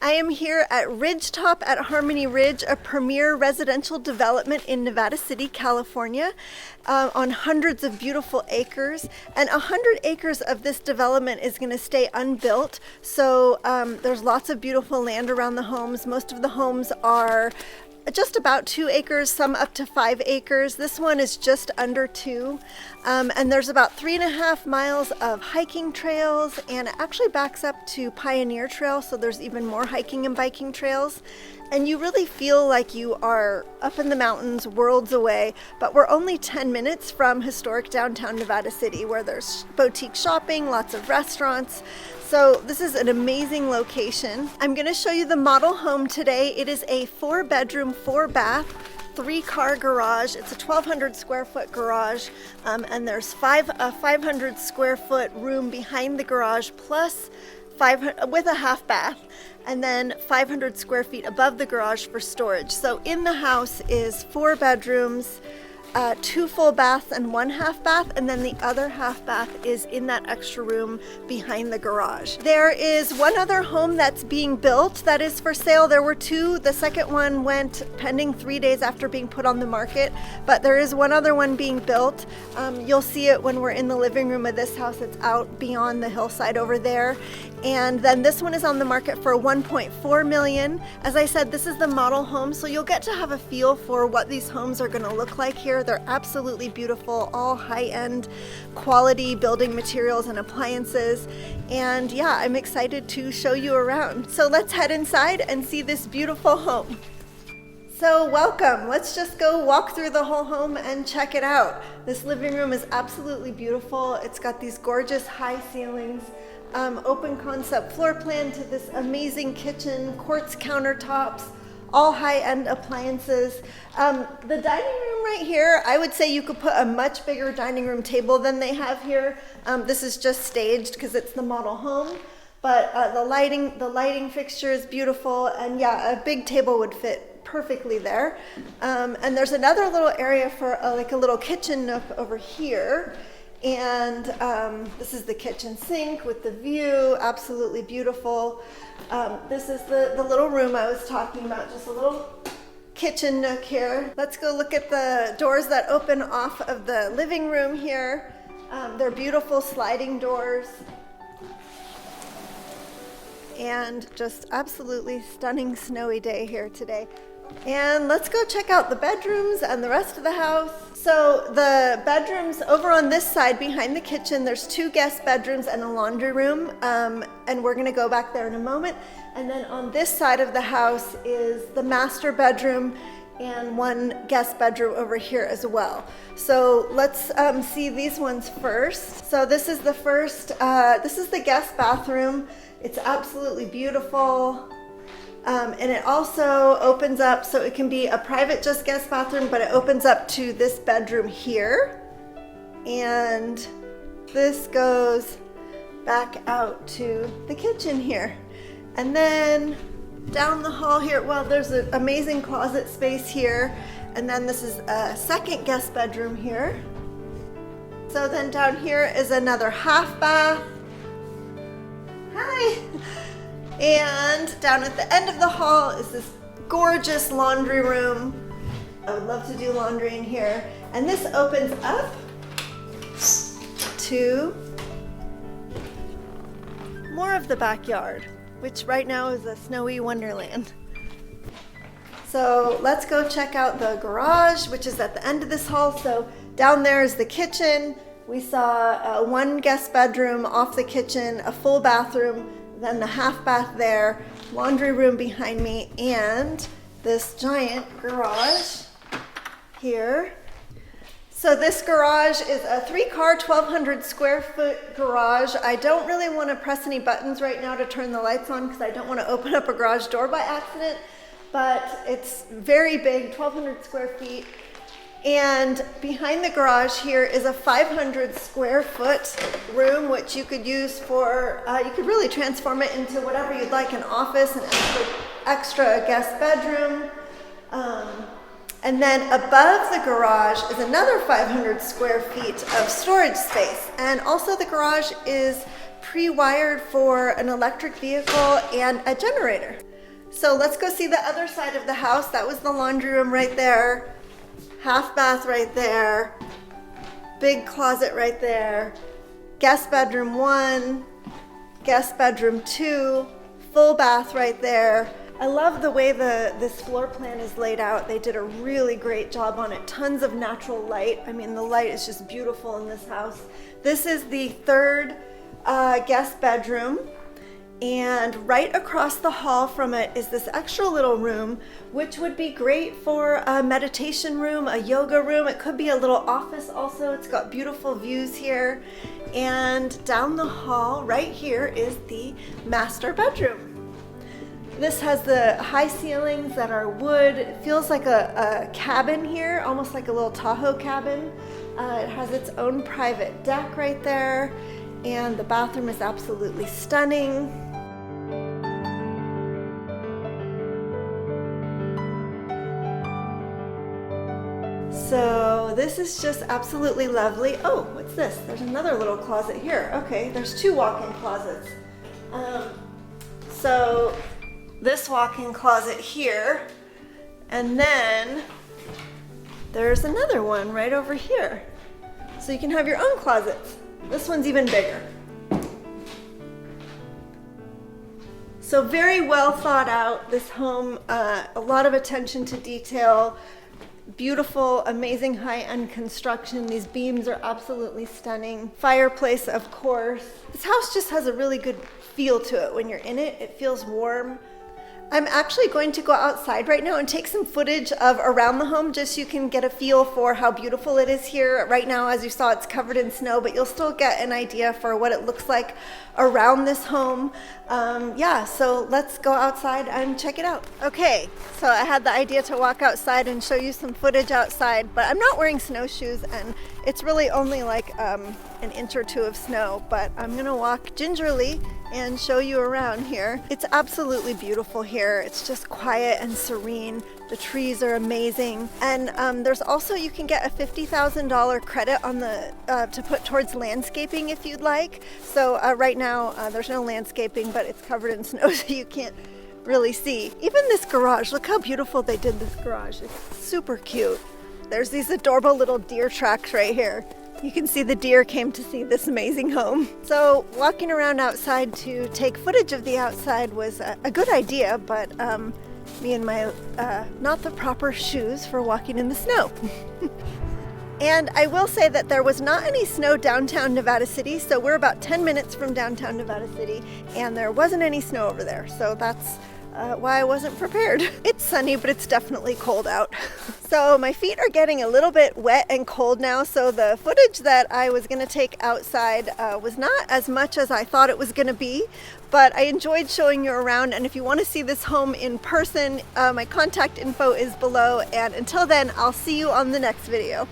I am here at Ridgetop at Harmony Ridge, a premier residential development in Nevada City, California, on hundreds of beautiful acres. And 100 acres of this development is going to stay unbuilt. So there's lots of beautiful land around the homes. Most of the homes are just about 2 acres, some up to 5 acres. This one is just under 2. And there's about 3.5 miles of hiking trails, and it actually backs up to Pioneer Trail, so there's even more hiking and biking trails. And you really feel like you are up in the mountains, worlds away, but we're only 10 minutes from historic downtown Nevada City, where there's boutique shopping, lots of restaurants. So this is an amazing location. I'm going to show you the model home today. It is a 4-bedroom, 4-bath, 3-car garage. It's a 1,200 square foot garage, and there's a 500 square foot room behind the garage, plus 500 with a half bath, and then 500 square feet above the garage for storage. So in the house is 4 bedrooms, 2 full baths and 1 half bath, and then the other half bath is in that extra room behind the garage. There is one other home that's being built that is for sale. There were 2. The second one went pending 3 days after being put on the market, but there is one other one being built. You'll see it when we're in the living room of this house. It's out beyond the hillside over there. And then this one is on the market for $1.4 million. As I said, this is the model home, so you'll get to have a feel for what these homes are going to look like here. They're absolutely beautiful, all high-end quality building materials and appliances. And yeah, I'm excited to show you around. So let's head inside and see this beautiful home. So welcome. Let's just go walk through the whole home and check it out. This living room is absolutely beautiful. It's got these gorgeous high ceilings. Open concept floor plan to this amazing kitchen, quartz countertops, all high-end appliances. The dining room right here, I would say you could put a much bigger dining room table than they have here. This is just staged because it's the model home, but the lighting fixture is beautiful, and yeah, a big table would fit perfectly there. And there's another little area for like a little kitchen nook over here. And this is the kitchen sink with the view, absolutely beautiful. This is the little room I was talking about, just a little kitchen nook here. Let's go look at the doors that open off of the living room here. They're beautiful sliding doors. And just absolutely stunning snowy day here today. And let's go check out the bedrooms and the rest of the house. So the bedrooms over on this side behind the kitchen, there's 2 guest bedrooms and a laundry room, and we're gonna go back there in a moment. And then on this side of the house is the master bedroom and 1 guest bedroom over here as well. So let's see these ones first. So this is the first, this is the guest bathroom. It's absolutely beautiful. And it also opens up, so it can be a private just guest bathroom, but it opens up to this bedroom here. And this goes back out to the kitchen here. And then down the hall here, well, there's an amazing closet space here. And then this is a second guest bedroom here. So then down here is another half bath. Hi. And down at the end of the hall is this gorgeous laundry room. I would love to do laundry in here. And this opens up to more of the backyard, which right now is a snowy wonderland. So let's go check out the garage, which is at the end of this hall. So down there is the kitchen. We saw 1 guest bedroom off the kitchen, a full bathroom, then the half bath there, laundry room behind me, and this giant garage here. So this garage is a 3-car, 1,200 square foot garage. I don't really want to press any buttons right now to turn the lights on because I don't want to open up a garage door by accident, but it's very big, 1,200 square feet. And behind the garage here is a 500 square foot room, which you could use for, you could really transform it into whatever you'd like, an office, an extra guest bedroom. And then above the garage is another 500 square feet of storage space. And also the garage is pre-wired for an electric vehicle and a generator. So let's go see the other side of the house. That was the laundry room right there, half bath right there, big closet right there, guest bedroom 1, guest bedroom 2, full bath right there. I love the way this floor plan is laid out. They did a really great job on it. Tons of natural light. I mean, the light is just beautiful in this house. This is the third guest bedroom. And right across the hall from it is this extra little room, which would be great for a meditation room, a yoga room. It could be a little office also. It's got beautiful views here. And down the hall right here is the master bedroom. This has the high ceilings that are wood. It feels like a cabin here, almost like a little Tahoe cabin. It has its own private deck right there. And the bathroom is absolutely stunning. So this is just absolutely lovely. Oh, what's this? There's another little closet here. Okay, there's 2 walk-in closets. So this walk-in closet here, and then there's another one right over here. So you can have your own closets. This one's even bigger. So very well thought out, this home, a lot of attention to detail, beautiful, amazing high-end construction. These beams are absolutely stunning. Fireplace, of course. This house just has a really good feel to it. When you're in it, it feels warm. I'm actually going to go outside right now and take some footage of around the home just so you can get a feel for how beautiful it is here. Right now, as you saw, it's covered in snow, but you'll still get an idea for what it looks like around this home. Yeah, so let's go outside and check it out. Okay, so I had the idea to walk outside and show you some footage outside, but I'm not wearing snowshoes and it's really only like an inch or 2 of snow, but I'm gonna walk gingerly and show you around here. It's absolutely beautiful here. It's just quiet and serene. The trees are amazing. And there's also, you can get a $50,000 credit on the to put towards landscaping if you'd like. So right now there's no landscaping, but it's covered in snow so you can't really see. Even this garage, look how beautiful they did this garage. It's super cute. There's these adorable little deer tracks right here. You can see the deer came to see this amazing home. So walking around outside to take footage of the outside was a good idea, but me and my not the proper shoes for walking in the snow. And I will say that there was not any snow downtown Nevada City, so we're about 10 minutes from downtown Nevada City, and there wasn't any snow over there, so that's why I wasn't prepared. It's sunny, but it's definitely cold out. So my feet are getting a little bit wet and cold now, so the footage that I was gonna take outside was not as much as I thought it was gonna be, but I enjoyed showing you around, and if you wanna see this home in person, my contact info is below, and until then, I'll see you on the next video.